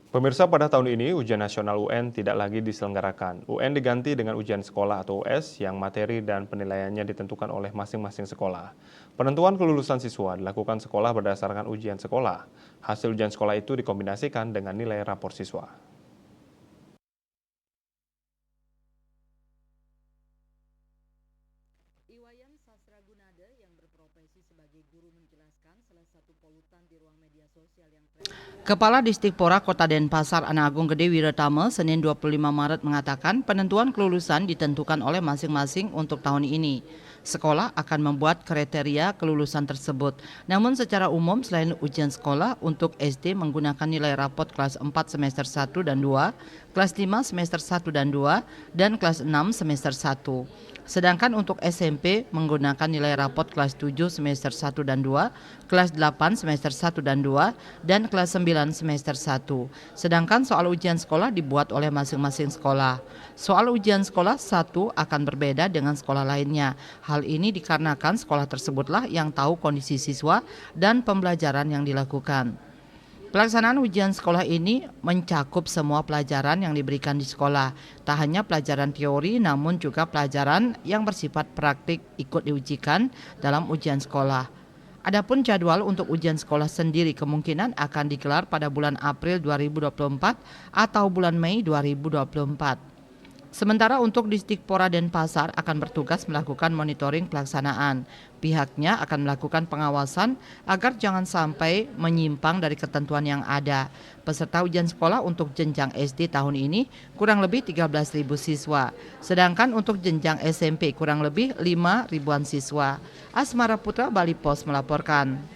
Pemirsa, pada tahun ini ujian nasional UN tidak lagi diselenggarakan. UN diganti dengan ujian sekolah atau US yang materi dan penilaiannya ditentukan oleh masing-masing sekolah. Penentuan kelulusan siswa dilakukan sekolah berdasarkan ujian sekolah. Hasil ujian sekolah itu dikombinasikan dengan nilai rapor siswa. Iwayan Sasragunade yang berprofesi sebagai guru menjelaskan salah satu polutan di ruang media sosial yang Kepala Distikpora Kota Denpasar Ana Agung Gede Wiratama Senin 25 Maret mengatakan penentuan kelulusan ditentukan oleh masing-masing untuk tahun ini. Sekolah akan membuat kriteria kelulusan tersebut. Namun secara umum selain ujian sekolah untuk SD menggunakan nilai rapot kelas 4 semester 1 dan 2, kelas 5 semester 1 dan 2, dan kelas 6 semester 1. Sedangkan untuk SMP menggunakan nilai rapot kelas 7 semester 1 dan 2, kelas 8 semester 1 dan 2, dan kelas 9 semester 1. Sedangkan soal ujian sekolah dibuat oleh masing-masing sekolah. Soal ujian sekolah satu akan berbeda dengan sekolah lainnya. Hal ini dikarenakan sekolah tersebutlah yang tahu kondisi siswa dan pembelajaran yang dilakukan. Pelaksanaan ujian sekolah ini mencakup semua pelajaran yang diberikan di sekolah. Tak hanya pelajaran teori namun juga pelajaran yang bersifat praktik ikut diujikan dalam ujian sekolah. Adapun jadwal untuk ujian sekolah sendiri kemungkinan akan digelar pada bulan April 2024 atau bulan Mei 2024. Sementara untuk Distikpora Denpasar akan bertugas melakukan monitoring pelaksanaan. Pihaknya akan melakukan pengawasan agar jangan sampai menyimpang dari ketentuan yang ada. Peserta ujian sekolah untuk jenjang SD tahun ini kurang lebih 13.000 siswa. Sedangkan untuk jenjang SMP kurang lebih 5 ribuan siswa. Asmara Putra, Bali Pos melaporkan.